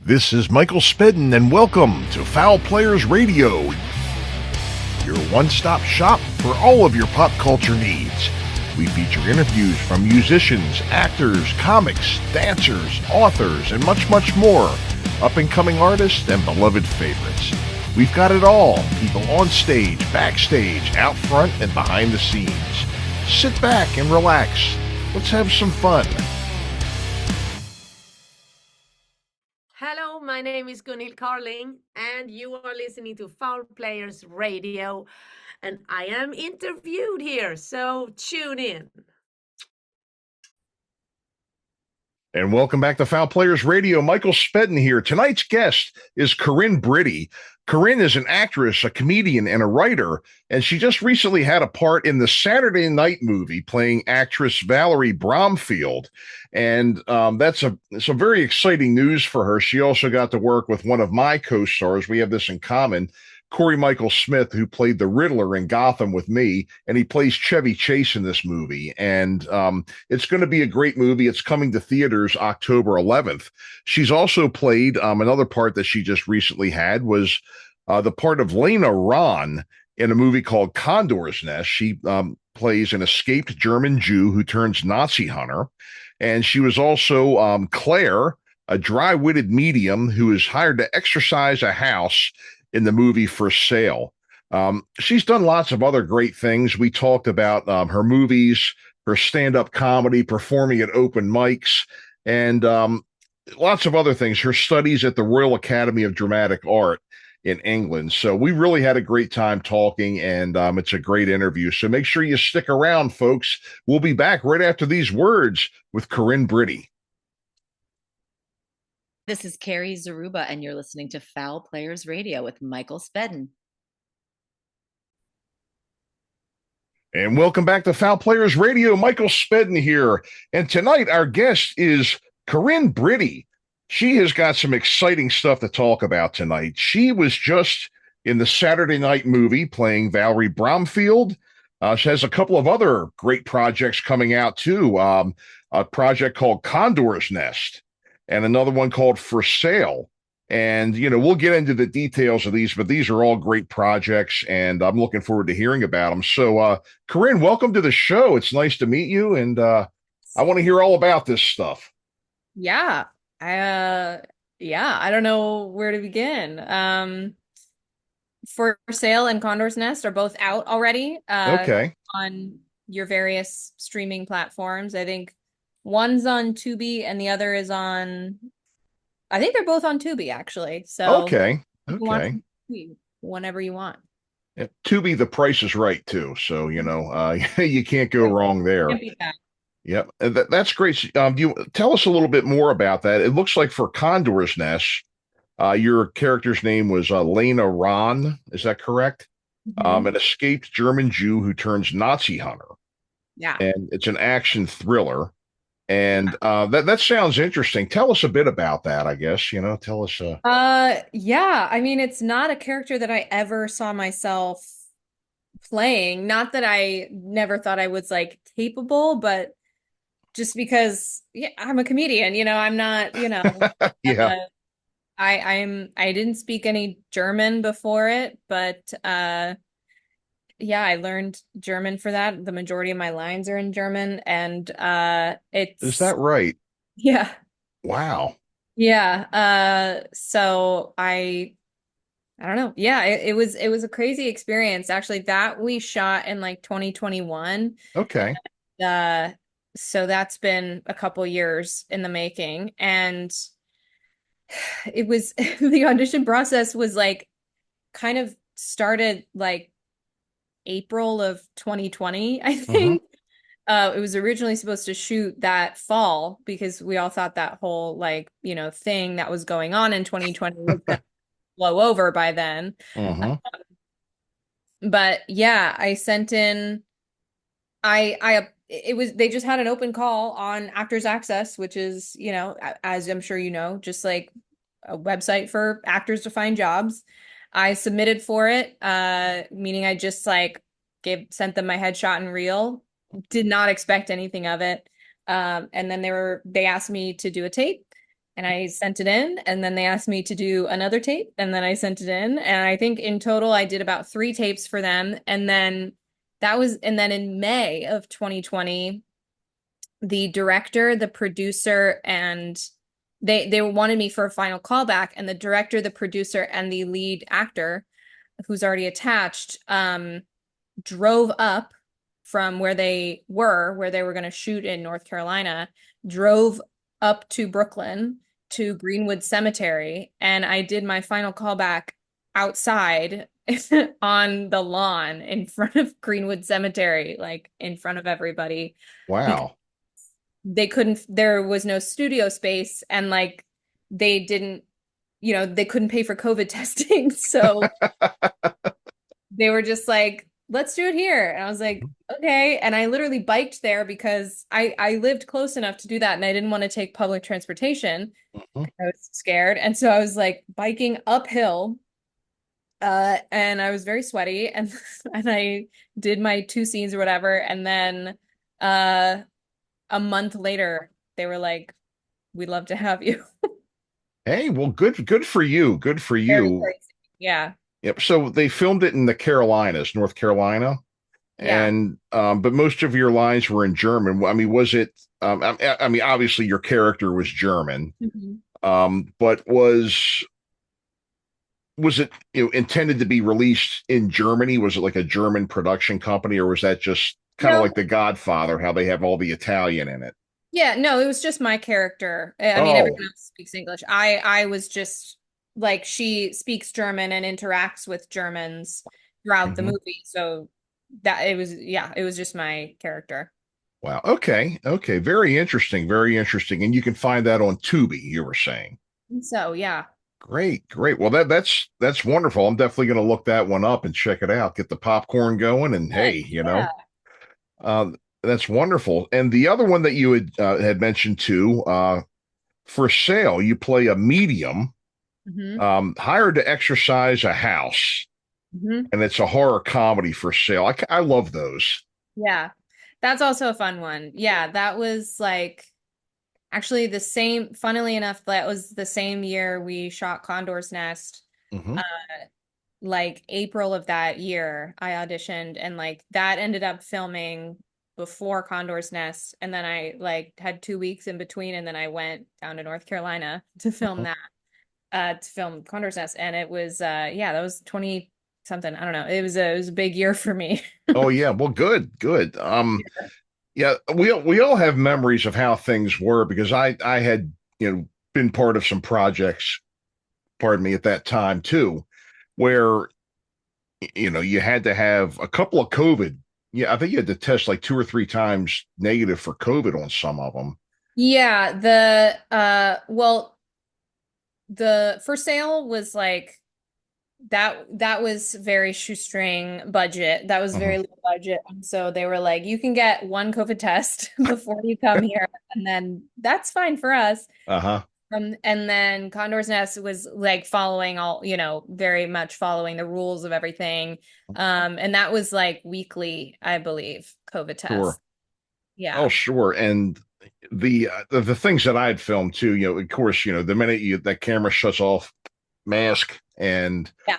This is Michael Spedden, and welcome to Fowl Players Radio, your one-stop shop for all of your pop culture needs. We feature interviews from musicians, actors, comics, dancers, authors, and much, much more, up-and-coming artists and beloved favorites. We've got it all, people on stage, backstage, out front, and behind the scenes. Sit back and relax. Let's have some fun. Hello, my name is Gunhild Carling, and you are listening to Fowl Players Radio, and I am interviewed here, so tune in. And welcome back to Fowl Players Radio. Michael Spedden here. Tonight's guest is Corinne Britti. Corinne is an actress, a comedian, and a writer, and she just recently had a part in the Saturday Night movie playing actress Valri Bromfield. And that's some very exciting news for her. She also got to work with one of my co-stars. We have this in common, Corey Michael Smith, who played the Riddler in Gotham with me, and he plays Chevy Chase in this movie. And it's going to be a great movie. It's coming to theaters October 11th. She's also played another part that she just recently had was the part of Leyna Rahn in a movie called Condor's Nest. She plays an escaped German Jew who turns Nazi hunter. And she was also Claire, a dry-witted medium who is hired to exorcise a house in the movie For Sale. She's done lots of other great things. We talked about her movies, her stand-up comedy, performing at open mics, and lots of other things. Her studies at the Royal Academy of Dramatic Art in England. So we really had a great time talking, and it's a great interview. So make sure you stick around, folks. We'll be back right after these words with Corinne Britti. This is Carrie Zaruba, and you're listening to Fowl Players Radio with Michael Spedden. And welcome back to Fowl Players Radio. Michael Spedden here. And tonight, our guest is Corinne Britti. She has got some exciting stuff to talk about tonight. She was just in the Saturday Night movie playing Valri Bromfield. She has a couple of other great projects coming out, too. A project called Condor's Nest, and another one called For Sale. And, you know, we'll get into the details of these, but these are all great projects, and I'm looking forward to hearing about them. So, Corinne, welcome to the show. It's nice to meet you, and I want to hear all about this stuff. Yeah. I don't know where to begin. For Sale and Condor's Nest are both out already, Okay. on your various streaming platforms. I think one's on Tubi and the other is on, I think they're both on Tubi actually. So Okay. you can watch them whenever you want. Yeah, Tubi, the price is right too. So, you know, you can't go wrong there. Can't beat that. Yep. That's great. You tell us a little bit more about that. It looks like for Condor's Nest, your character's name was Leyna Rahn. Is that correct? Mhm. An escaped German Jew who turns Nazi hunter. Yeah. And it's an action thriller. And that sounds interesting. Tell us a bit about that, I guess. You know, tell us. Yeah, I mean, it's not a character that I ever saw myself playing. Not that I never thought I was like capable, but just because I'm a comedian, I'm not, Yeah. I didn't speak any German before it, but I learned German for that. The majority of my lines are in German, and Is that right? yeah. Wow. Yeah. So I don't know. Yeah, it was a crazy experience actually that we shot in like 2021. Okay. So that's been a couple years in the making, and it was the audition process was like kind of started like April of 2020, I think. It was originally supposed to shoot that fall because we all thought that whole like, thing that was going on in 2020 was gonna blow over by then. But yeah, I sent in they just had an open call on Actors Access, which is, as I'm sure you know, just like a website for actors to find jobs. I submitted for it, meaning I just like sent them my headshot and reel. Did not expect anything of it. And then they asked me to do a tape. And I sent it in, and then they asked me to do another tape, and then I sent it in. And I think in total I did about 3 tapes for them. And then in May of 2020, the director, the producer, and they wanted me for a final callback, and the director, the producer, and the lead actor, who's already attached, drove up from where they were going to shoot in North Carolina, drove up to Brooklyn to Greenwood Cemetery, and I did my final callback outside on the lawn in front of Greenwood Cemetery, like in front of everybody. Wow. There was no studio space, and like they didn't, they couldn't pay for COVID testing. So they were just like, let's do it here. And I was like, okay. And I literally biked there because I lived close enough to do that, and I didn't want to take public transportation. Mhm. I was scared. And so I was like biking uphill. And I was very sweaty, and I did my 2 scenes or whatever. And then a month later, they were like, we'd love to have you. Hey, well, good for you. Good for Very you. crazy. Yeah. Yep. So they filmed it in the Carolinas, North Carolina. Yeah. And but most of your lines were in German. I mean, was it I mean, obviously your character was German. Mhm. But was it, intended to be released in Germany? Was it like a German production company, or was that just kind of No. like The Godfather, how they have all the Italian in it? Yeah, no, it was just my character. I mean, Oh. everyone else speaks English. I was just like, she speaks German and interacts with Germans throughout the Mhm. movie. So that it was, yeah, it was just my character. Wow. Okay. Okay. Very interesting. Very interesting. And you can find that on Tubi, you were saying. So yeah. Great, great. Well, that's wonderful. I'm definitely going to look that one up and check it out. Get the popcorn going, and hey, Yeah. uh, that's wonderful. And the other one that you had mentioned too, For Sale, you play a medium, Hmm. hired to exorcise a house, Hmm. and it's a horror comedy. For Sale, I love those. Yeah. That's also a fun one. Yeah, that was like actually the same, funnily enough, that was the same year we shot Condor's Nest. Hmm. Uh, like April of that year, I auditioned, and like that ended up filming before Condor's Nest. And then I like had 2 weeks in between, and then I went down to North Carolina to film that, to film Condor's Nest. And it was yeah, that was 20 something. I don't know. It was a big year for me. Oh yeah, well, good, good. Yeah, we all have memories of how things were, because I had, been part of some projects, pardon me, at that time too, where you had to have a couple of COVID. Yeah, I think you had to test like 2 or 3 times negative for COVID on some of them. Yeah, the well, the For Sale was like that was very shoestring budget. That was Hmm. very low budget. And so they were like, you can get one COVID test before you come here, and then that's fine for us. Uh-huh. And then Condor's Nest was like following all, very much following the rules of everything. And that was like weekly, I believe, COVID Sure. tests. Oh, Yeah. sure. And the things that I had filmed too, of course, the minute that camera shuts off, mask, and Yeah.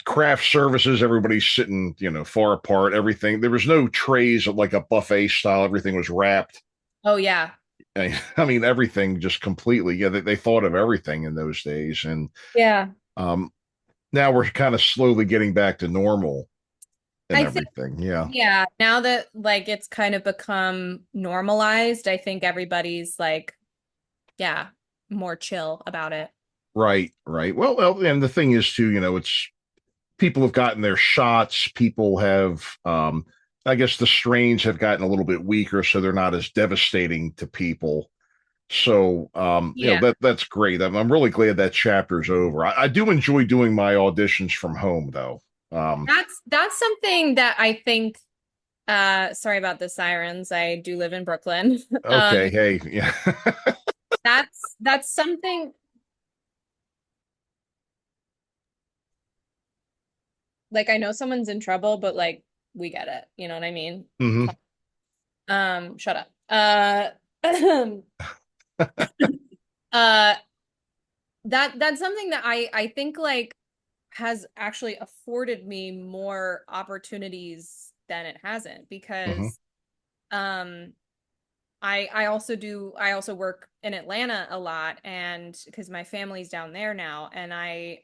craft services, everybody's sitting, far apart, everything. There was no trays of like a buffet style. Everything was wrapped. Oh yeah. I mean, everything just completely, yeah, they thought of everything in those days. And Yeah. um, now we're kind of slowly getting back to normal and I think, everything. Yeah. yeah, now that like it's kind of become normalized, I think everybody's like, yeah, more chill about it. Right. Right. Well, and the thing is too, it's people have gotten their shots. People have, I guess the strains have gotten a little bit weaker, so they're not as devastating to people. So, Yeah. that's great. I'm really glad that chapter's over. I do enjoy doing my auditions from home, though. That's something that I think, sorry about the sirens. I do live in Brooklyn. Okay, hey, yeah. That's something like I know someone's in trouble, but like we get it. You know what I mean? Hmm. Shut up. Uh, that's something that I think like has actually afforded me more opportunities than it hasn't, Hmm. because um I also work in Atlanta a lot, and because my family's down there now, and I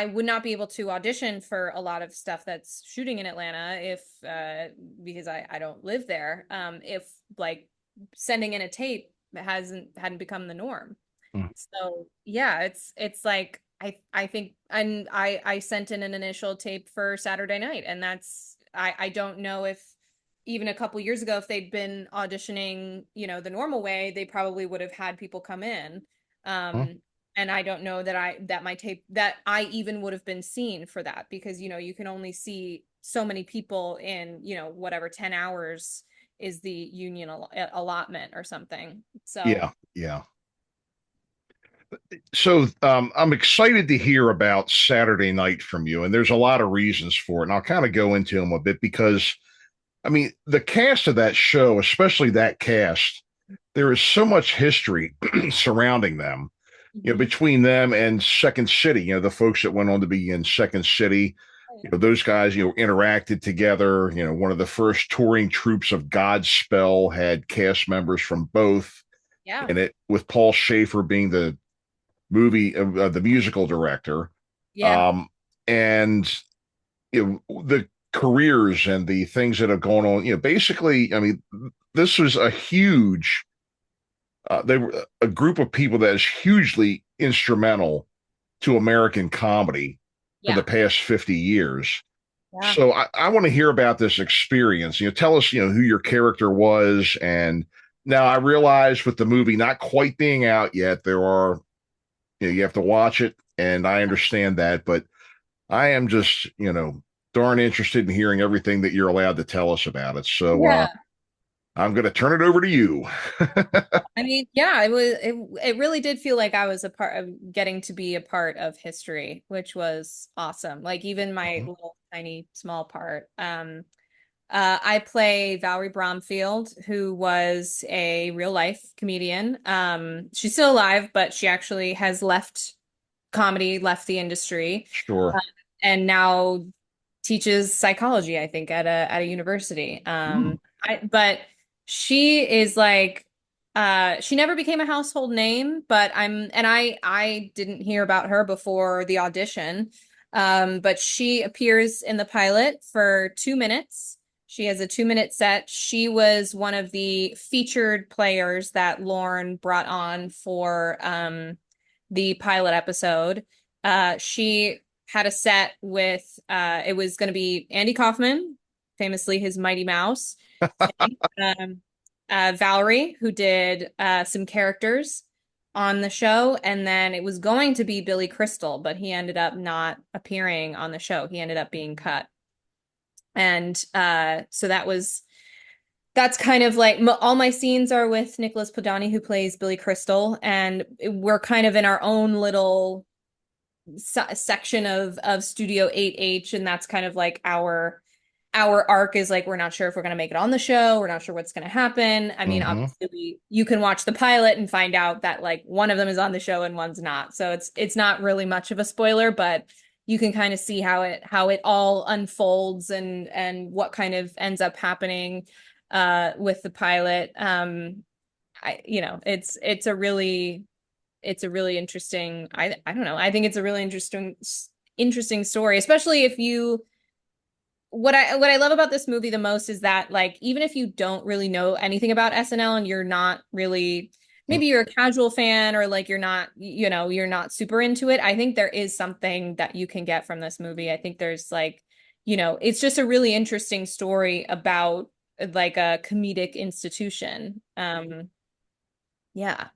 would not be able to audition for a lot of stuff that's shooting in Atlanta if because I don't live there, if like sending in a tape hadn't become the norm. So yeah, it's like I think, and I sent in an initial tape for Saturday night, and I don't know if even a couple years ago, if they'd been auditioning, the normal way, they probably would have had people come in. Um, and I don't know that my tape, that I even would have been seen for that, because you can only see so many people in, whatever 10 hours is the union allotment or something. So Yeah, yeah. So I'm excited to hear about Saturday Night from you, and there's a lot of reasons for it, and I'll kind of go into them a bit because, I mean, the cast of that show, especially that cast, there is so much history surrounding them. Mhm. Between them and Second City, the folks that went on to be in Second City, those guys, interacted together. One of the first touring troops of Godspell had cast members from both Yeah. in it, with Paul Schaefer being the musical director. Yeah. Um, and the careers and the things that have gone on, basically, I mean, this was a huge, they were a group of people that is hugely instrumental to American comedy for the Yeah. past 50 years. Yeah. So I want to hear about this experience. Tell us, who your character was. And now I realize with the movie not quite being out yet, there are, you have to watch it. And I understand that, but I am just, darn interested in hearing everything that you're allowed to tell us about it. So Yeah. I'm going to turn it over to you. I mean, yeah, it really did feel like I was a part of getting to be a part of history, which was awesome. Like even my Mhm. little tiny small part. I play Valri Bromfield, who was a real life comedian. She's still alive, but she actually has left comedy, left the industry, Sure. uh, and now teaches psychology, I think, at a university. But she is like, she never became a household name, but I didn't hear about her before the audition. But she appears in the pilot for 2 minutes. She has a 2 minute set. She was one of the featured players that Lorne brought on for the pilot episode. She had a set with it was going to be Andy Kaufman, famously his Mighty Mouse, um, Valerie, who did some characters on the show, and then it was going to be Billy Crystal, but he ended up not appearing on the show. He ended up being cut, and so that's kind of like all my scenes are with Nicholas Podani, who plays Billy Crystal, and we're kind of in our own little section of Studio 8H, and that's kind of like our arc is like we're not sure if we're going to make it on the show, we're not sure what's going to happen. I mean, Hmm. obviously you can watch the pilot and find out that like one of them is on the show and one's not, so it's not really much of a spoiler, but you can kind of see how it all unfolds and what kind of ends up happening with the pilot. It's a really interesting, I don't know, I think it's a really interesting story, especially if you what I love about this movie the most is that like even if you don't really know anything about SNL and you're not really, maybe you're a casual fan, or like you're not super into it, I think there is something that you can get from this movie. I think there's like, it's just a really interesting story about like a comedic institution. Yeah.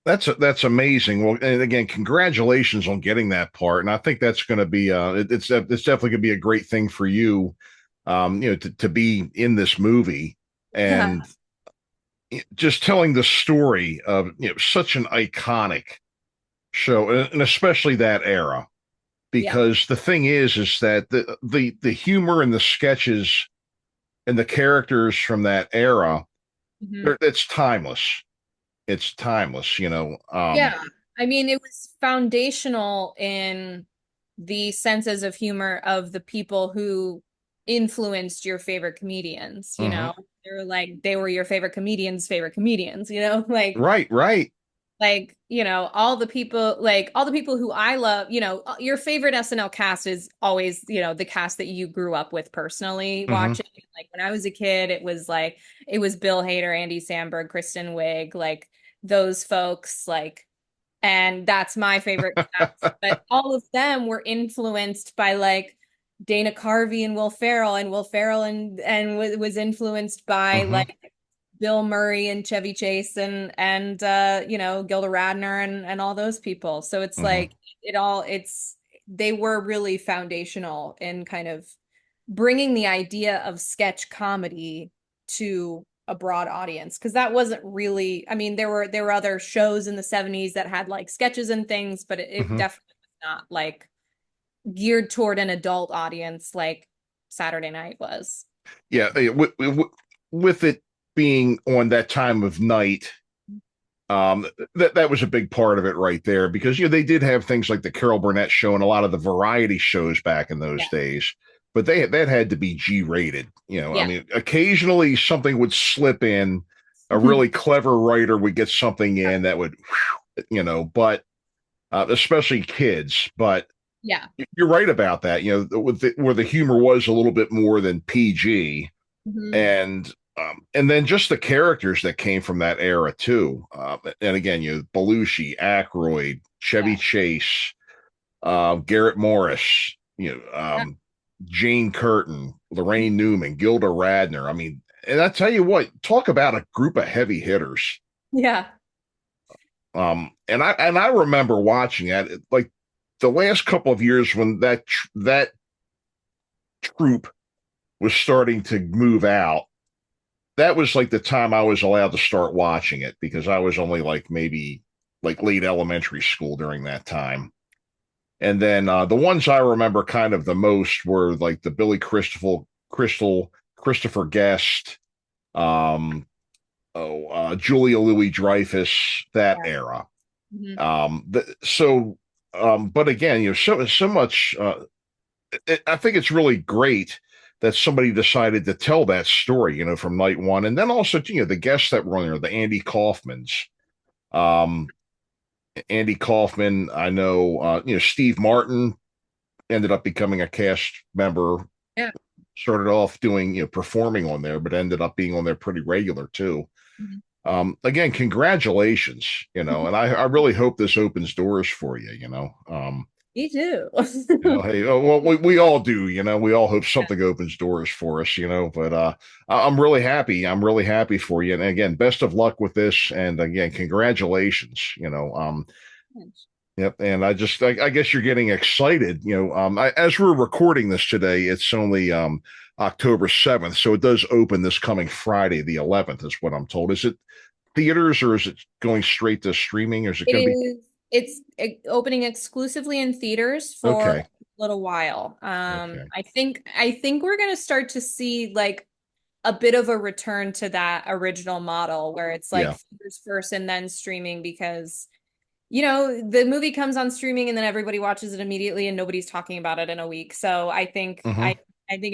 That's amazing. Well, and again, congratulations on getting that part. And I think that's going to be it's definitely going to be a great thing for you, to be in this movie Yeah. and just telling the story of such an iconic show, and especially that era. Yeah. Because the thing is that the humor and the sketches and the characters from that era Mhm. It's timeless. It's timeless, you know. Yeah. I mean, it was foundational in the senses of humor of the people who influenced your favorite comedians, you Mhm. know. They were your favorite comedians, you know, Right, right. you know, all the people who I love, you know, your favorite SNL cast is always, you know, the cast that you grew up with personally Mhm. watching. Like when I was a kid, it was Bill Hader, Andy Samberg, Kristen Wiig, like those folks, like, and that's my favorite cast. But all of them were influenced by like Dana Carvey and Will Ferrell was influenced by Mhm. like Bill Murray and Chevy Chase and you know, Gilda Radner and all those people. So it's Mhm. like it's they were really foundational in kind of bringing the idea of sketch comedy to a broad audience because that wasn't really, I mean, there were other shows in the 70s that had like sketches and things, but it Mhm. definitely was not like geared toward an adult audience like Saturday Night was. Yeah, with it being on that time of night, that was a big part of it right there because you know they did have things like the Carol Burnett show and a lot of the variety shows back in those Yeah. days, but that had to be G rated. You know, I Yeah. mean, occasionally something would slip in, a really clever writer would get something in that would, you know, but especially kids. But Yeah. you're right about that. You know, where the humor was a little bit more than PG, Mhm. and then just the characters that came from that era too. And again, you know, Belushi, Aykroyd, Chevy Yeah. Chase, Garrett Morris, you know, Yeah. Jane Curtin, Lorraine Newman, Gilda Radner. I mean, and I tell you what, talk about a group of heavy hitters. Yeah. And I remember watching that like the last couple of years when that troupe was starting to move out. That was like the time I was allowed to start watching it because I was only like maybe like late elementary school during that time. And then the ones I remember kind of the most were like the Billy Christopher Guest, um, Julia Louis Dreyfus, that Yeah. era. Mhm. But again, you know, so much. I think it's really great that somebody decided to tell that story, you know, from night one, and then also, you know, the guests that were on there, the Andy Kaufmans. Um, Andy Kaufman, I know, you know, Steve Martin ended up becoming a cast member. Yeah. Started off doing, you know, performing on there, but ended up being on there pretty regular too. Mhm. Again, congratulations, you know, and I really hope this opens doors for you, you know. Me too. You know, hey, oh, well, we all do, you know, we all hope something opens doors for us, you know, but I'm really happy. I'm really happy for you. And again, best of luck with this. And again, congratulations, you know. Yep. And I guess you're getting excited, you know, as we're recording this today, it's only October 7th. So it does open this coming Friday, the 11th, is what I'm told. Is it theaters or is it going straight to streaming or is it It going to be? is opening exclusively in theaters for a Okay. little while. Okay. I think we're gonna start to see like a bit of a return to that original model where it's like Yeah. theaters first and then streaming because you know the movie comes on streaming and then everybody watches it immediately and nobody's talking about it in a week. So Hmm. I think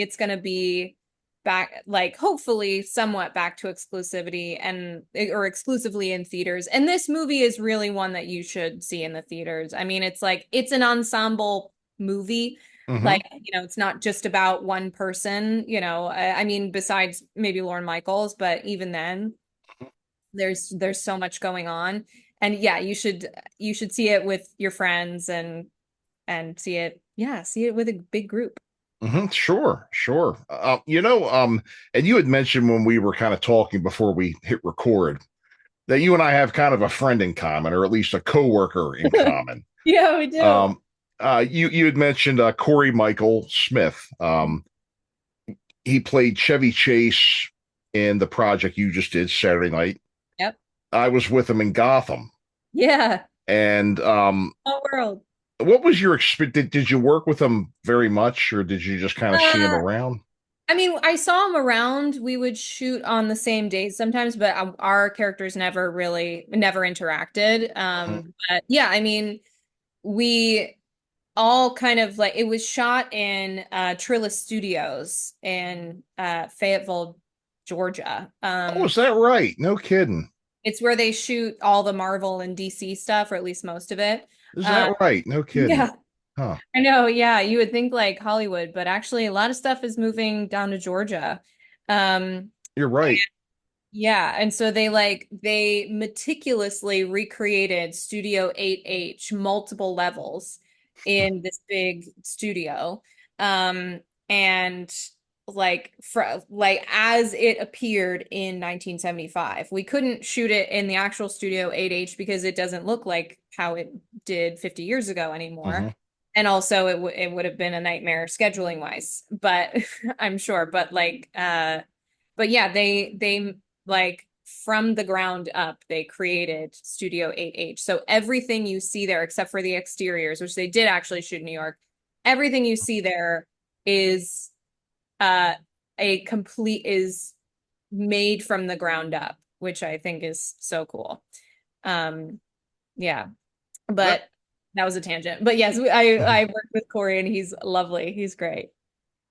it's gonna be back like hopefully somewhat back to exclusivity and or exclusively in theaters. And this movie is really one that you should see in the theaters. I mean, it's like it's an ensemble movie. Hmm. Like, you know, it's not just about one person, you know. I mean, besides maybe Lorne Michaels, but even then, there's so much going on. And yeah, you should see it with your friends and see it, yeah, see it with a big group. Hmm. Sure, sure. You know, and you had mentioned when we were kind of talking before we hit record that you and I have kind of a friend in common, or at least a coworker in common. Yeah, we do. Um, you had mentioned Corey Michael Smith. He played Chevy Chase in the project you just did Saturday night. Yep. I was with him in Gotham, Yeah. and Whole world. what was your experience? Did you work with him very much, or did you just kind of see him Uh, around? I mean, I saw him around. We would shoot on the same days sometimes, but our characters never interacted. Mhm. But yeah, I mean, we all kind of like it was shot in Trilla Studios in Fayetteville, Georgia. Oh, is that right? No kidding. It's where they shoot all the Marvel and DC stuff, or at least most of it. Is Uh, that right? No kidding. yeah, Huh. I know. Yeah, you would think like Hollywood, but actually a lot of stuff is moving down to Georgia. Um, You're right. yeah, and so they meticulously recreated Studio 8H multiple levels in this big studio. And like as it appeared in 1975. We couldn't shoot it in the actual Studio 8H because it doesn't look like how it did 50 years ago anymore. Hmm. And also it would have been a nightmare scheduling wise, but I'm sure. But yeah, they like from the ground up, they created Studio 8H. So everything you see there, except for the exteriors, which they did actually shoot in New York, everything you see there is uh is made from the ground up, which I think is so cool. Um, yeah, That but that was a tangent. But yes, I worked with Corey and he's lovely. He's great.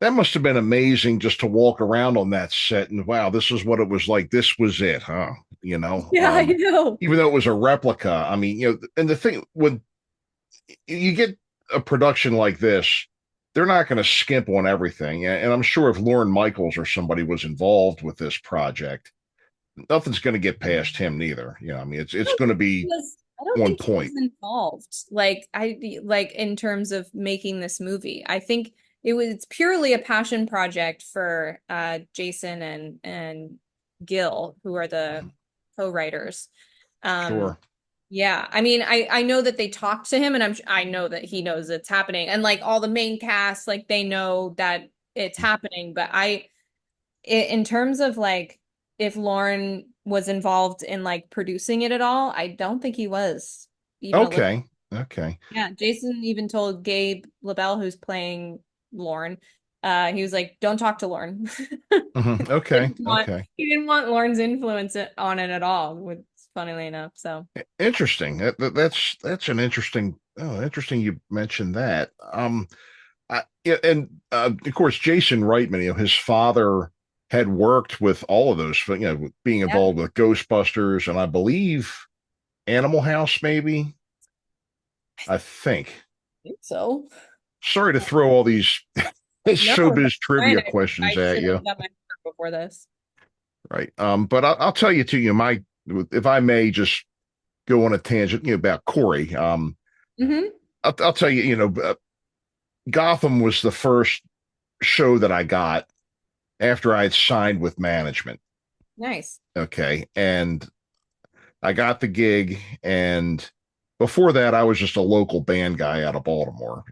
that must have been amazing just to walk around on that set and wow, this is what it was like. This was it, huh? You know, Yeah, I know. even though it was a replica. I mean, and the thing when you get a production like this, they're not going to skimp on everything. And I'm sure if Lorne Michaels or somebody was involved with this project, nothing's going to get past him neither. I mean, it's going to be I don't on think he was point. involved. Like in terms of making this movie. I think it's purely a passion project for Jason and Gil, who are the co-writers. Um, Sure. yeah, I mean, I know that they talked to him, and I know that he knows it's happening, and like all the main cast, like they know that it's happening. But in terms of like if Lauren was involved in like producing it at all, I don't think he was even a little. Okay. Okay. Yeah, Jason even told Gabe LaBelle, who's playing Lauren, he was like, "Don't talk to Lauren." Okay. Okay. He didn't want Lauren's influence on it at all, which funnily enough. So Interesting. That's an interesting. Oh, interesting. You mentioned that. Yeah, and of course, Jason Reitman. His father had worked with all of those. Being yeah, involved with Ghostbusters, and I believe Animal House, maybe. I think. I think so. Sorry to throw all these No, showbiz that's fine. trivia questions I at should you, have done my homework before this. right? But I'll tell you too. My if I may just go on a tangent, about Corey. Hmm. I'll tell you, Gotham was the first show that I got after I had signed with management. Nice. Okay. And I got the gig. And before that, I was just a local band guy out of Baltimore.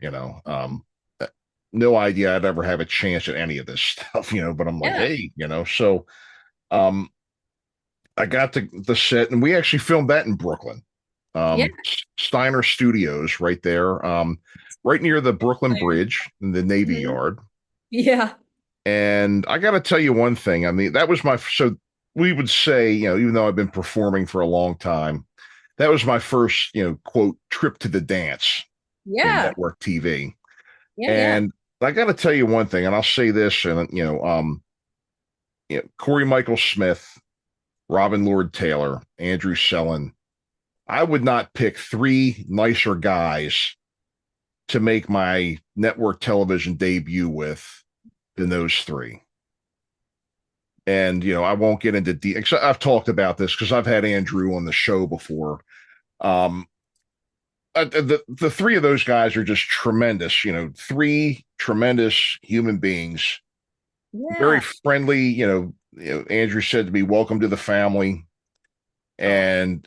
No idea I'd ever have a chance at any of this stuff, but I'm like, Yeah. hey, so um, I got the set and we actually filmed that in Brooklyn. Yeah. Steiner Studios right there, right near the Brooklyn Bridge in the Navy Mhm. Yard. Yeah. And I got to tell you one thing. I mean, that was so we would say, even though I've been performing for a long time, that was my first, quote, trip to the dance in Yeah. network TV. Yeah. Yeah. And I got to tell you one thing, and I'll say this, and Corey Michael Smith, Robin Lord Taylor, Andrew Sellon. I would not pick three nicer guys to make my network television debut with than those three. And I won't get into I've talked about this because I've had Andrew on the show before. Um, the three of those guys are just tremendous. Three tremendous human beings, very Yeah. friendly. Andrew said to be welcome to the family, Oh, and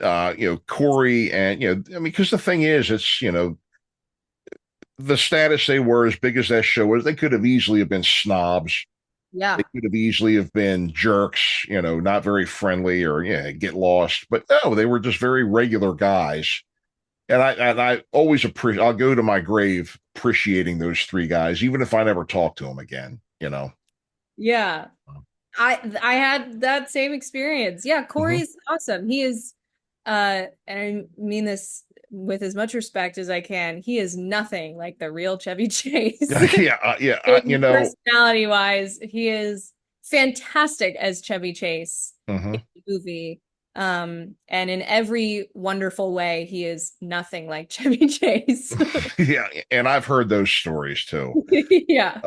Corey, and I mean, because the thing is, it's the status they were, as big as that show was, they could have easily have been snobs. They yeah. could have easily have been jerks, not very friendly or get lost. But no, they were just very regular guys. And I always appreciate. I'll go to my grave appreciating those three guys, even if I never talk to them again. Yeah. I had that same experience. Yeah, Mhm. Corey's awesome. He is and I mean this with as much respect as I can. He is nothing like the real Chevy Chase. Yeah, yeah. In personality wise, he is fantastic as Chevy Chase in Mhm. the movie. And in every wonderful way, he is nothing like Chevy Chase. Yeah, and I've heard those stories too. Yeah.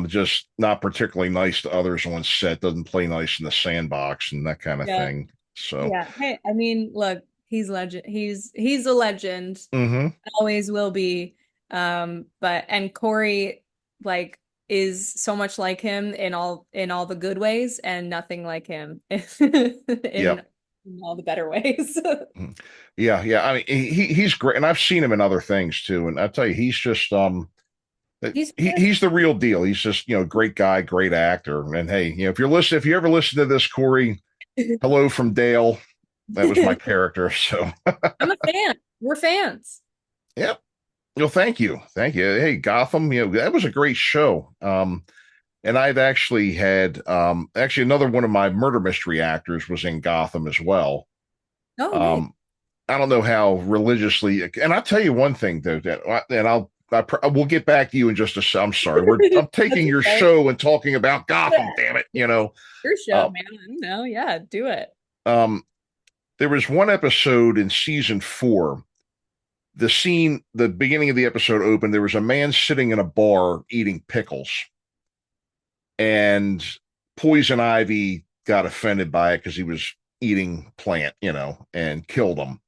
Just not particularly nice to others on set, doesn't play nice in the sandbox and that kind of Yeah. thing. So, Yeah. Hey, I mean, look, he's legend. He's a legend. mhm. Always will be. But and Corey like is so much like him in all the good ways and nothing like him Yep. in all the better ways. Mhm. Yeah, yeah. I mean, he's great, and I've seen him in other things too. And I tell you, he's just He's he's the real deal. He's just great guy, great actor. And hey, if you ever listen to this, Corey, hello from Dale. That was my character. So, I'm a fan. We're fans. yep. Well, thank you, thank you. Hey, Gotham, that was a great show. And I've actually had actually another one of my murder mystery actors was in Gotham as well. Oh, nice. Um, I don't know how religiously, and I'll tell you one thing though, and we'll get back to you in just a. I'm sorry, I'm That's taking your okay. show and talking about Gotham. Damn it, Your show, Uh, man. No, yeah, do it. um, there was one episode in season 4. The beginning of the episode opened. There was a man sitting in a bar eating pickles, and Poison Ivy got offended by it because he was eating plant, and killed him.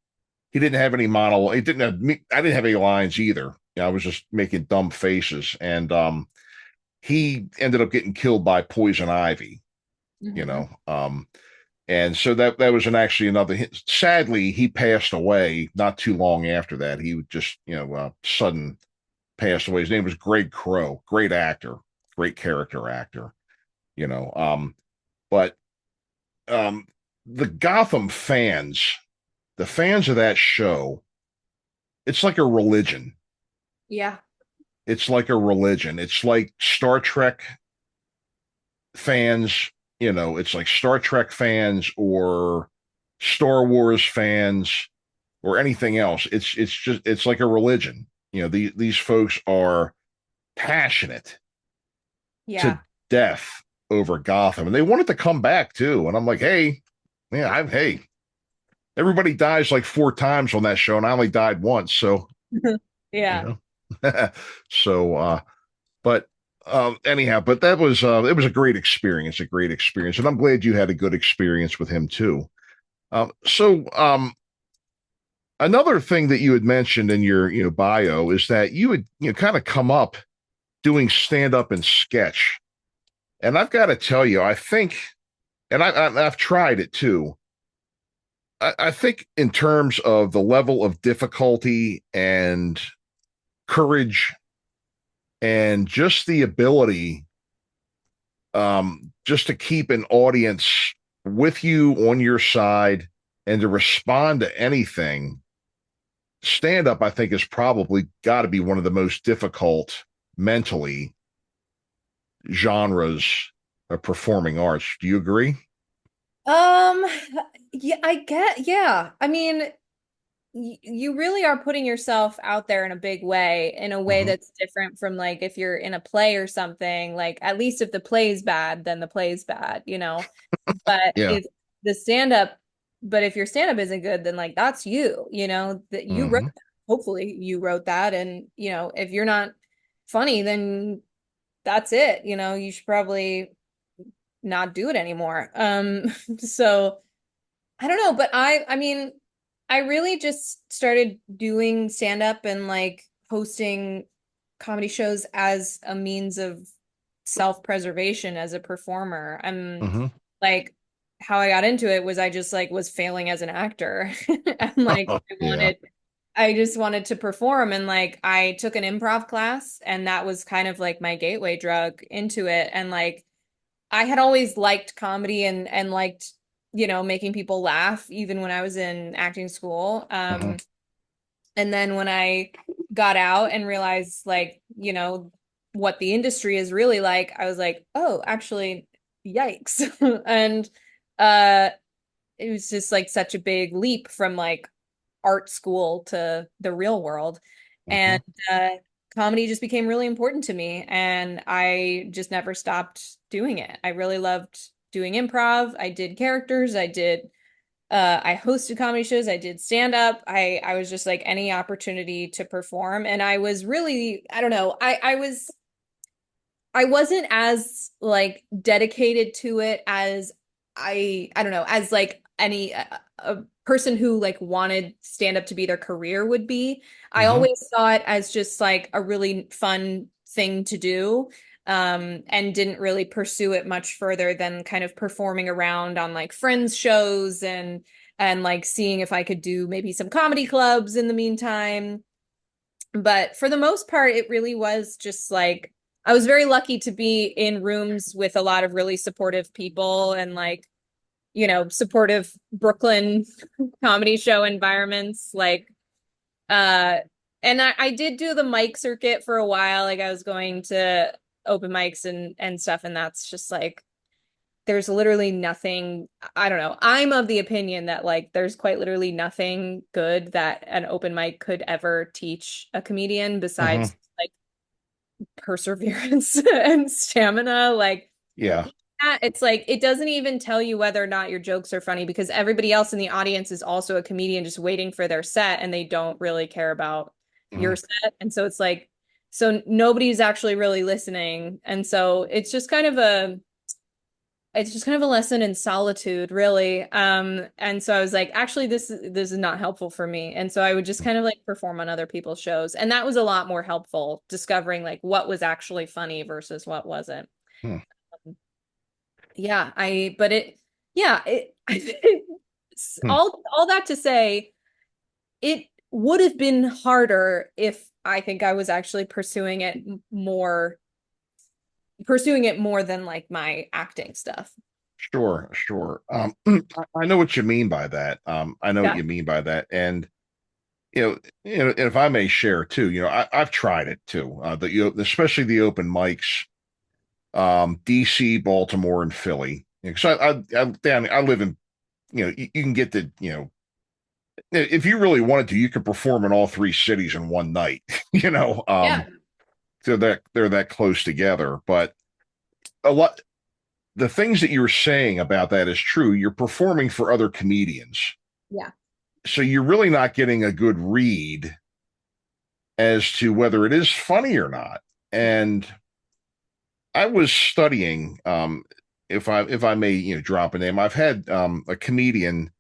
He didn't have any monologue. He didn't have me. I didn't have any lines either. I was just making dumb faces, and he ended up getting killed by Poison Ivy. You Mhm. know, and so that was actually another. Sadly, he passed away not too long after that. He just sudden passed away. His name was Greg Crow. Great actor, great character actor. You know, but um, the Gotham fans, the fans of that show, it's like a religion. Yeah. It's like a religion. It's like Star Trek fans, it's like Star Trek fans or Star Wars fans or anything else. It's like a religion. These folks are passionate to Yeah. death over Gotham, and they wanted to come back too. And I'm like, hey, yeah, hey, everybody dies like 4 times on that show, and I only died once. So, Yeah. so, but anyhow, but that was it was a great experience, and I'm glad you had a good experience with him too. Another thing that you had mentioned in your bio is that you had kind of come up doing stand up and sketch, and I've got to tell you, I think, and I've tried it too. I think in terms of the level of difficulty and courage and just the ability just to keep an audience with you on your side and to respond to anything, stand up I think is probably got to be one of the most difficult mentally genres of performing arts. Do you agree? Um, yeah, yeah. I mean, you really are putting yourself out there in a way Mm-hmm. that's different from like if you're in a play or something, like at least if the play's bad, then the play's bad, you know. But Yeah. if the stand-up, but if your stand-up isn't good, then like that's you, you know, that you wrote Mm-hmm. that. Hopefully you wrote that. And, you know, if you're not funny, then that's it. You know, you should probably not do it anymore. So I don't know, but I mean, I really just started doing stand up and like hosting comedy shows as a means of self-preservation as a performer. I'm Mm-hmm. like how I got into it was I just like was failing as an actor. And like Yeah. I just wanted to perform and like I took an improv class and that was kind of like my gateway drug into it and like I had always liked comedy and liked, you know, making people laugh even when I was in acting school. Mm-hmm. And then when I got out and realized like, you know, what the industry is really like, I was like, oh, actually, yikes. And it was just like such a big leap from like art school to the real world. Mhm. And comedy just became really important to me. And I just never stopped doing it. I really loved doing improv. I did characters. I hosted comedy shows. I did stand up. I was just like any opportunity to perform. And I was really, I don't know, I wasn't as like dedicated to it as I don't know, as like any a person who like wanted stand up to be their career would be. I Mhm. always saw it as just like a really fun thing to do. And didn't really pursue it much further than kind of performing around on like friends shows and like seeing if I could do maybe some comedy clubs in the meantime. But for the most part, it really was just like I was very lucky to be in rooms with a lot of really supportive people and like, supportive Brooklyn comedy show environments. Like, uh, and I did do the mic circuit for a while. Like I was going to open mics and stuff, and that's just like there's literally nothing, I don't know. I'm of the opinion that like there's quite literally nothing good that an open mic could ever teach a comedian Mhm. besides like perseverance and stamina. Like Yeah. it's like it doesn't even tell you whether or not your jokes are funny because everybody else in the audience is also a comedian just waiting for their set and they don't really care about your Mhm. set. And so it's like so nobody's actually really listening. And so it's just kind of a lesson in solitude, really. And so I was like, actually, this is not helpful for me. And so I would just kind of like perform on other people's shows. And that was a lot more helpful, discovering like what was actually funny versus what wasn't. Hmm. Yeah, but yeah, Hmm. all that to say, it would have been harder if I think I was actually pursuing it more than like my acting stuff. Sure, sure. I know what you mean by that. I know what Yeah. you mean by that. And if I may share too, I've tried it too. Especially the open mics, DC, Baltimore, and Philly. Because I live in, you can get the, if you really wanted to, you could perform in all three cities in one night. Yeah. So they're that close together. But a lot, the things that you were saying about that is true. You're performing for other comedians, Yeah. so you're really not getting a good read as to whether it is funny or not. Yeah. And I was studying, if I may, drop a name. I've had a comedian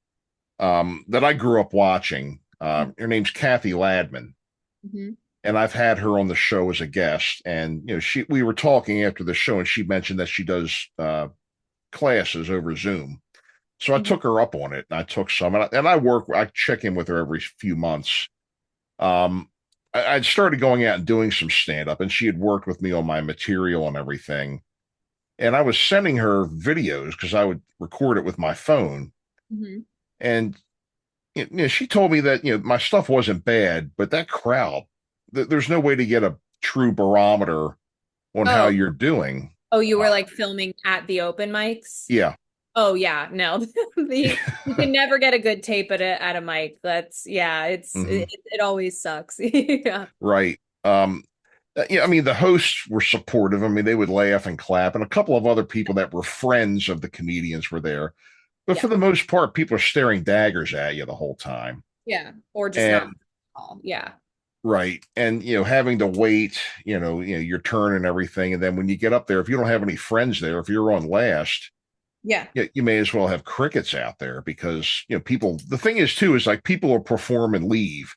that I grew up watching. Her name's Kathy Ladman, Mhm. and I've had her on the show as a guest. And we were talking after the show, and she mentioned that she does classes over Zoom. So I Mhm. took her up on it, and I took some, and I check in with her every few months. I'd started going out and doing some stand up, and she had worked with me on my material and everything. And I was sending her videos because I would record it with my phone. Mhm. And she told me that my stuff wasn't bad, but that crowd, there's no way to get a true barometer on how Oh, you're doing. oh, you were Uh, like filming at the open mics? yeah. Oh yeah, no. You can never get a good tape at a mic. That's yeah, Hmm. it always sucks. Yeah. Right. Yeah, I mean, the hosts were supportive. I mean, they would laugh and clap, and a couple of other people that were friends of the comedians were there. But Yeah. for the most part, people are staring daggers at you the whole time. Yeah. Or just And not all. Yeah. right. And having to wait, your turn and everything. And then when you get up there, if you don't have any friends there, if you're on last, Yeah. you may as well have crickets out there because, people, the thing is too, is like people will perform and leave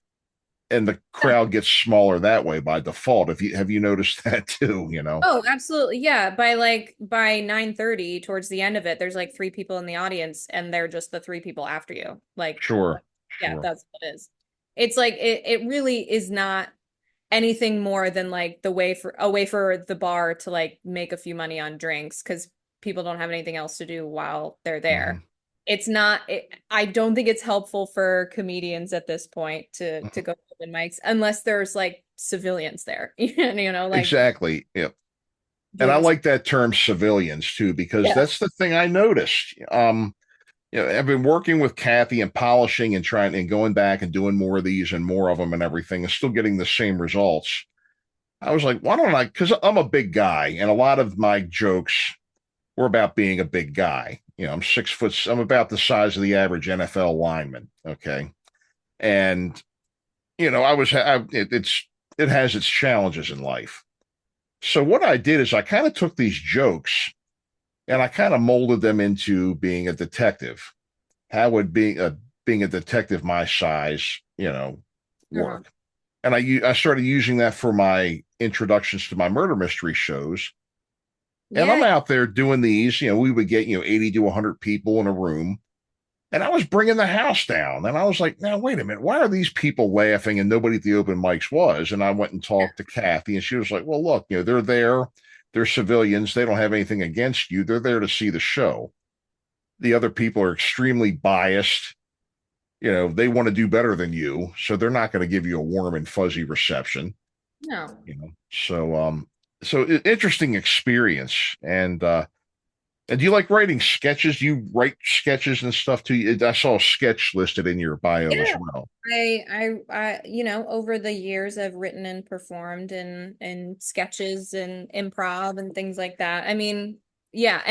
and the crowd gets smaller that way by default. If you have you noticed that too, Oh, absolutely. Yeah. By 9:30 towards the end of it, there's like three people in the audience and they're just the three people after you. Like, Sure, yeah, sure. that's what it is. It's like it really is not anything more than like a way for the bar to like make a few money on drinks because people don't have anything else to do while they're there. Hmm. It's not I don't think it's helpful for comedians at this point to Hmm. go to open mics unless there's like civilians there, you know, like Exactly. Yeah. And I doing like that term civilians too, because yeah. that's the thing I noticed. I've been working with Kathy and polishing and trying and going back and doing more of these and more of them and everything, and still getting the same results. I was like, why don't I? Because I'm a big guy, and a lot of my jokes were about being a big guy. I'm 6 foot. I'm about the size of the average NFL lineman. Okay, and it has its challenges in life. So what I did is I kind of took these jokes and I kind of molded them into being a detective. How would being a detective my size, work? And I started using that for my introductions to my murder mystery shows. And I'm Yeah. out there doing these. We would get 80 to 100 people in a room, and I was bringing the house down. And I was like, now wait a minute, why are these people laughing and nobody at the open mics was? And I went and talked to Kathy, and she was like, well, look, they're there. They're civilians. They don't have anything against you. They're there to see the show. The other people are extremely biased. They want to do better than you, so they're not going to give you a warm and fuzzy reception. No. So interesting experience. And do you like writing sketches? Do you write sketches and stuff too? I saw a sketch listed in your bio as Yeah. well. Over the years I've written and performed in sketches and improv and things like that. I mean, yeah,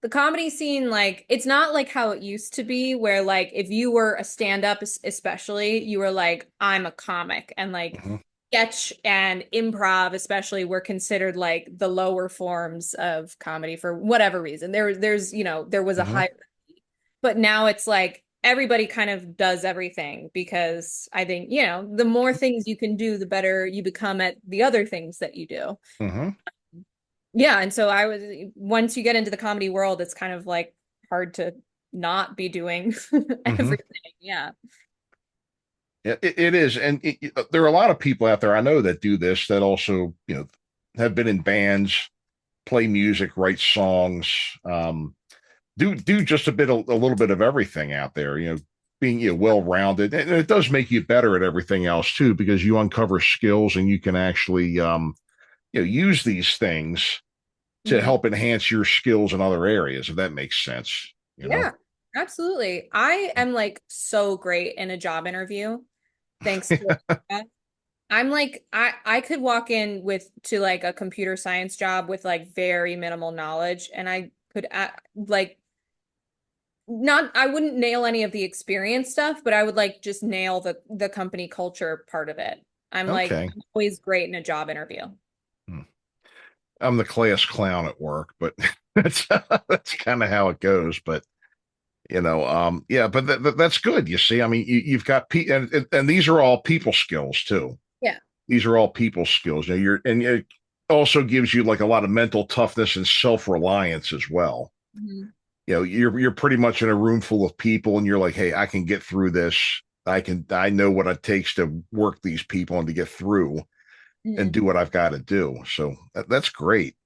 the comedy scene, like, it's not like how it used to be where like if you were a stand-up especially, you were like, I'm a comic, and like Mhm, sketch and improv especially were considered like the lower forms of comedy for whatever reason. There was a mhm, high, but now it's like everybody kind of does everything because I think, the more things you can do, the better you become at the other things that you do. mhm, Yeah. And so once you get into the comedy world, it's kind of like hard to not be doing mhm. everything. Yeah. Yeah, it is, and there are a lot of people out there I know that do this that also, have been in bands, play music, write songs, do just a little bit of everything out there. Being well rounded, and it does make you better at everything else too, because you uncover skills and you can actually use these things to Mhm. help enhance your skills in other areas, if that makes sense. Yeah, absolutely. I am like so great in a job interview thanks to that. I'm like I could walk in to like a computer science job with like very minimal knowledge, and I could like not I wouldn't nail any of the experience stuff, but I would like just nail the company culture part of it. Okay. I'm always great in a job interview. Hmm. I'm the class clown at work, but that's kind of how it goes. But yeah, but that's good. You see, I mean, you've got and these are all people skills too. Yeah. These are all people skills. And it also gives you like a lot of mental toughness and self-reliance as well. Mhm. You're pretty much in a room full of people, and you're like, hey, I can get through this. I know what it takes to work these people and to get through and Mhm. do what I've got to do. So that's great.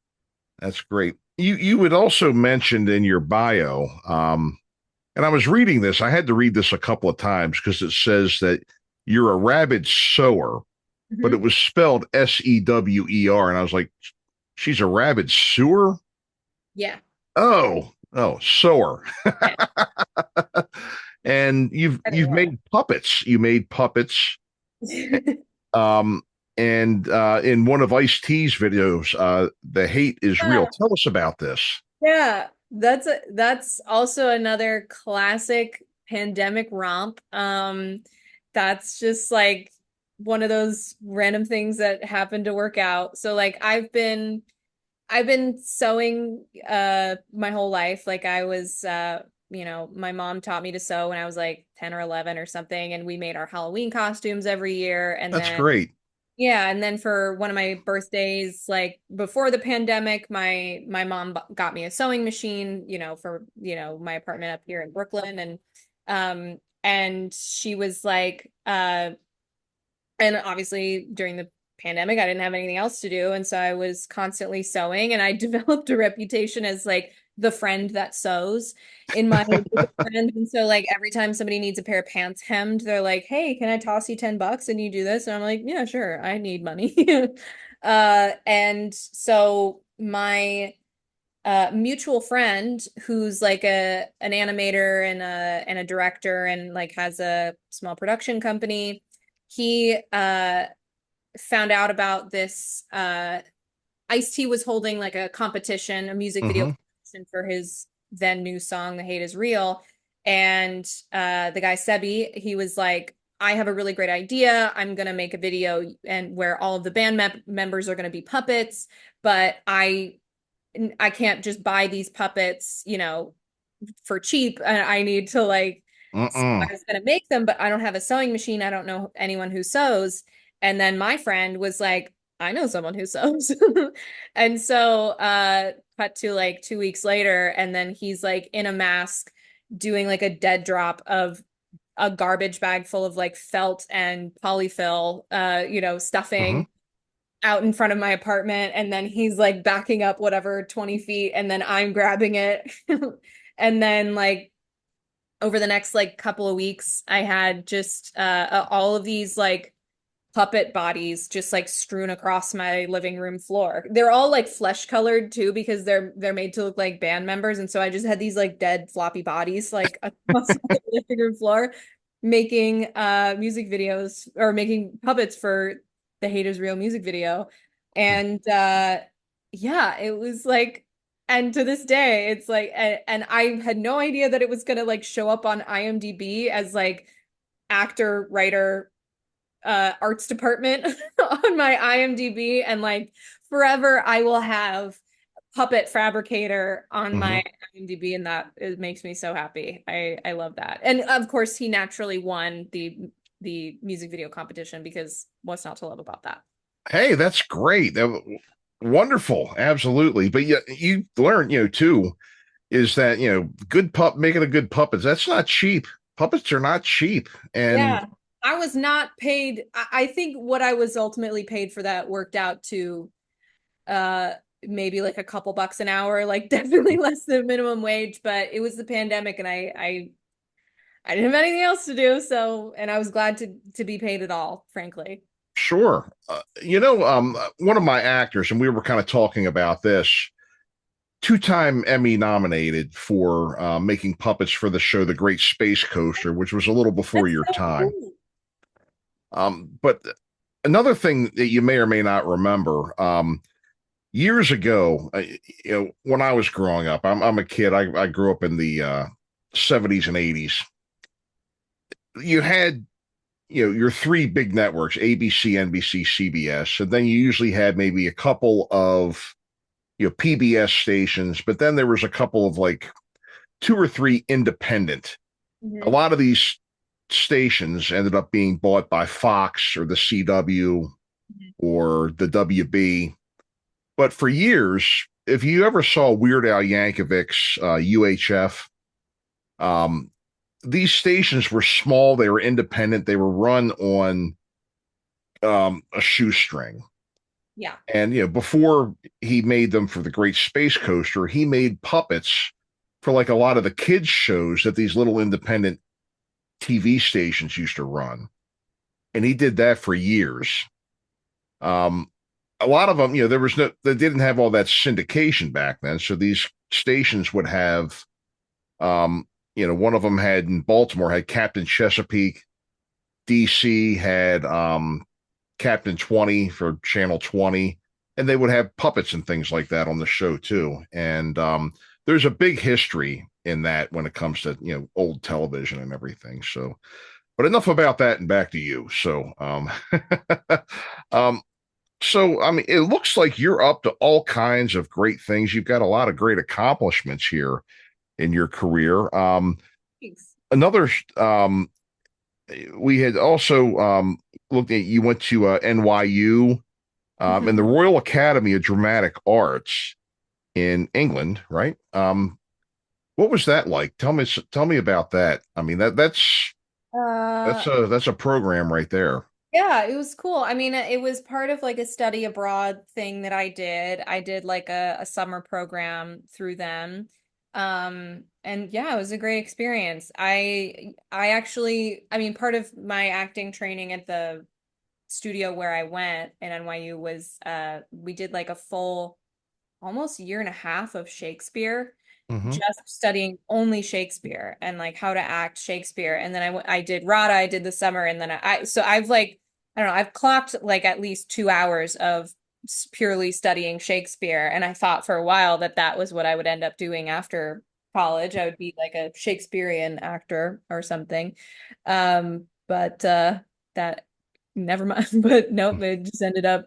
That's great. You had also mentioned in your bio, and I was reading this. I had to read this a couple of times because it says that you're a rabid sower, but it Mhm. was spelled Sewer, and I was like, she's a rabid sewer. Yeah. Oh, sower. Yeah. And you've made puppets. You made puppets. Um, and in one of Ice-T's videos, the hate is real. Tell us about this. Yeah, that's also another classic pandemic romp. That's just like one of those random things that happened to work out. So like I've been sewing my whole life. Like I was my mom taught me to sew when I was like 10 or 11 or something, and we made our Halloween costumes every year. And That's then great. yeah, and then for one of my birthdays, like before the pandemic, my mom got me a sewing machine, for, my apartment up here in Brooklyn, and she was like and obviously during the pandemic, I didn't have anything else to do, and so I was constantly sewing, and I developed a reputation as like the friend that sews in my group of friends. And so like every time somebody needs a pair of pants hemmed, they're like, hey, can I toss you $10 and you do this? And I'm like, yeah, sure. I need money. And so my mutual friend who's like an animator and a director and like has a small production company, he found out about this Ice-T was holding like a competition, a music video competition for his then new song, The Hate Is Real. And the guy Sebi, he was like, I have a really great idea. I'm going to make a video and where all of the band members are going to be puppets, but I can't just buy these puppets, you know, for cheap. I need to like, so I was going to make them, but I don't have a sewing machine. I don't know anyone who sews. And then my friend was like, I know someone who sews. And so cut to like 2 weeks later, and then he's like in a mask doing like a dead drop of a garbage bag full of like felt and polyfill, you know, stuffing out in front of my apartment. And then he's like backing up whatever 20 feet, and then I'm grabbing it. And then like over the next like couple of weeks, I had just all of these like puppet bodies just like strewn across my living room floor. They're all like flesh colored too because they're made to look like band members. And so I just had these like dead floppy bodies like across my living room floor making music videos or making puppets for the Hate Is Real music video. And yeah, it was like, and to this day it's like, and I had no idea that it was gonna like show up on IMDb as like actor, writer, arts department on my IMDb, and like forever I will have puppet fabricator on my IMDb, and that it makes me so happy. I love that. And of course he naturally won the music video competition because what's not to love about that? Hey, that's great. Wonderful. Absolutely. But yeah, you learn, you know, too, is that, you know, making a good puppets, that's not cheap. Puppets are not cheap. And yeah, I was not paid. I think what I was ultimately paid for that worked out to maybe like a couple bucks an hour, like definitely less than minimum wage, but it was the pandemic and I didn't have anything else to do, so and I was glad to be paid at all, frankly. sure. You know, one of my actors, and we were kind of talking about this, two-time Emmy nominated for making puppets for the show The Great Space Coaster, which was a little before That's your so time. cool. But another thing that you may or may not remember, years ago, you know, when I was growing up, I'm a kid. I grew up in the 70s and 80s. You had, you know, your three big networks, ABC, NBC, CBS, and then you usually had maybe a couple of, you know, PBS stations, but then there was a couple of like two or three independent. A lot of these stations ended up being bought by Fox or the CW or the WB. But for years, if you ever saw Weird Al Yankovic's UHF, these stations were small, they were independent, they were run on a shoestring. Yeah. And, you know, before he made them for the Great Space Coaster, he made puppets for like a lot of the kids' shows that these little independent TV stations used to run. And he did that for years. A lot of them, you know, they didn't have all that syndication back then. So these stations would have, you know, one of them had in Baltimore had Captain Chesapeake, DC had Captain 20 for Channel 20, and they would have puppets and things like that on the show too. And there's a big history in that when it comes to, you know, old television and everything. So, but enough about that and back to you. So, so I mean, it looks like you're up to all kinds of great things. You've got a lot of great accomplishments here in your career. Thanks. Another, we had also looked at, you went to NYU and the Royal Academy of Dramatic Arts in England, right? What was that like? Tell me about that. I mean, that's a program right there. Yeah, it was cool. I mean, it was part of like a study abroad thing that I did. I did like a summer program through them. And yeah, it was a great experience. I actually, I mean, part of my acting training at the studio where I went in NYU was we did like a full almost year and a half of Shakespeare, Mm-hmm. just studying only Shakespeare and like how to act Shakespeare. And then I did RADA, I did the summer, and then so I've like, I don't know, I've clocked like at least 2 hours of purely studying Shakespeare. And I thought for a while that that was what I would end up doing after college. I would be like a Shakespearean actor or something. But that never mind. But nope, it just ended up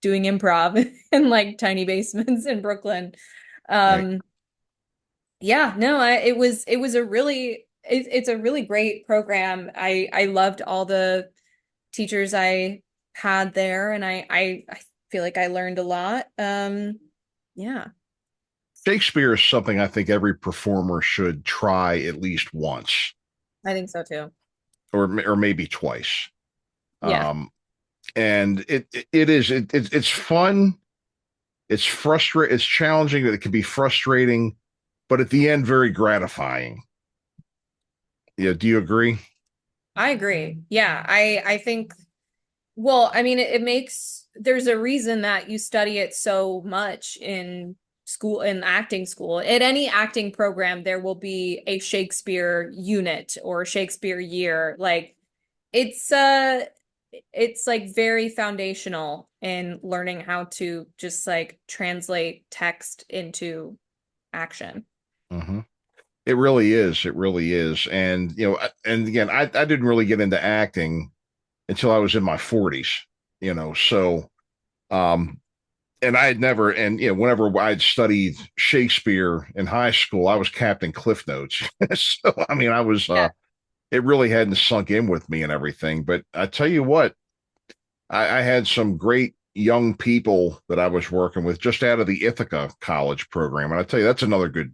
doing improv in like tiny basements in Brooklyn. Right. Yeah, no, it was a really it's a really great program. I loved all the teachers I had there, and I feel like I learned a lot. Yeah, Shakespeare is something I think every performer should try at least once, I think so too. or maybe twice. Yeah. And it's fun. It's frustrating. It's challenging. It can be frustrating, but at the end, very gratifying. Yeah. Do you agree? I agree. Yeah, I think, well, I mean, it makes, there's a reason that you study it so much in school, in acting school. At any acting program, there will be a Shakespeare unit or Shakespeare year. Like it's it's like very foundational in learning how to just like translate text into action. Mm-hmm. It really is. It really is. And, and again, I didn't really get into acting until I was in my 40s, so, um, and I had never, and, whenever I'd studied Shakespeare in high school, I was Captain Cliff Notes. So, I mean, I was, Yeah. it really hadn't sunk in with me and everything. But I tell you what, I had some great young people that I was working with just out of the Ithaca College program. And I tell you, that's another good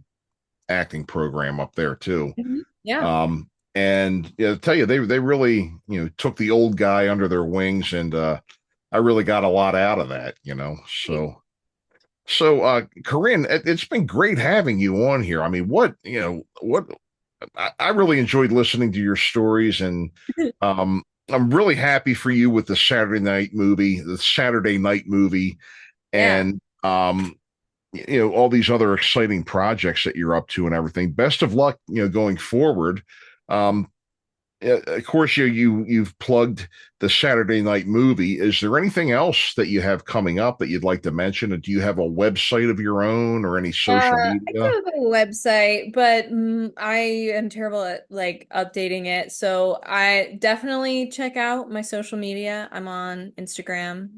acting program up there too. Mhm. Yeah. And I tell you, they really, took the old guy under their wings, and I really got a lot out of that, So Corinne, it's been great having you on here. I mean, what I really enjoyed listening to your stories, and I'm really happy for you with the Saturday night movie, Yeah. and all these other exciting projects that you're up to and everything. Best of luck, going forward. Um, of course, you've plugged the Saturday night movie. Is there anything else that you have coming up that you'd like to mention? And do you have a website of your own or any social I media? do have a website, but I am terrible at like updating it. So I definitely check out my social media. I'm on Instagram,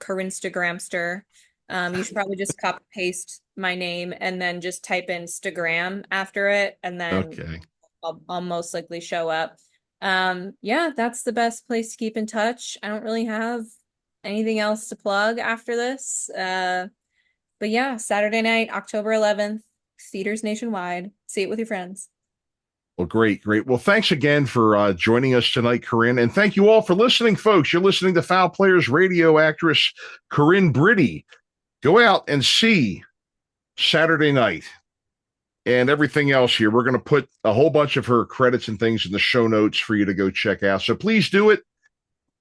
Corinstagramster. You should probably just copy paste my name and then just type in Stagram after it, and then Okay. I'll most likely show up. Yeah, that's the best place to keep in touch. I don't really have anything else to plug after this. But yeah, Saturday night, October 11th, theaters nationwide. See it with your friends. Well, great, great. Well, thanks again for joining us tonight, Corinne. And thank you all for listening, folks. You're listening to Fowl Players Radio actress Corinne Britti. Go out and see Saturday Night and everything else here. We're going to put a whole bunch of her credits and things in the show notes for you to go check out. So please do it.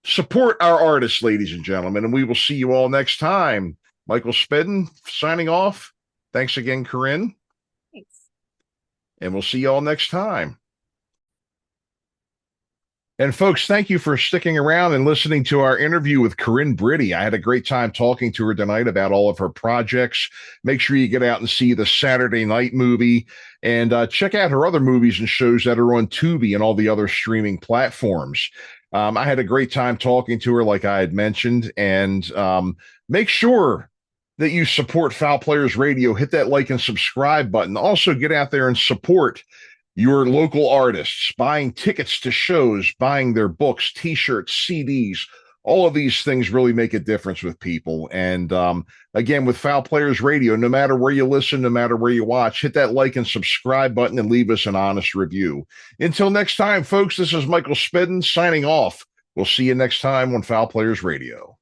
Support our artists, ladies and gentlemen, and we will see you all next time. Michael Spedden signing off. Thanks again, Corinne. Thanks. And we'll see you all next time. And folks, thank you for sticking around and listening to our interview with Corinne Britti. I had a great time talking to her tonight about all of her projects. Make sure you get out and see the Saturday Night movie, and check out her other movies and shows that are on Tubi and all the other streaming platforms. I had a great time talking to her, like I had mentioned, and make sure that you support Foul Players Radio. Hit that like and subscribe button. Also, get out there and support your local artists, buying tickets to shows, buying their books, t-shirts, CDs. All of these things really make a difference with people. And again, with Foul Players Radio, no matter where you listen, no matter where you watch, hit that like and subscribe button and leave us an honest review. Until next time, folks, this is Michael Spedden signing off. We'll see you next time on Foul Players Radio.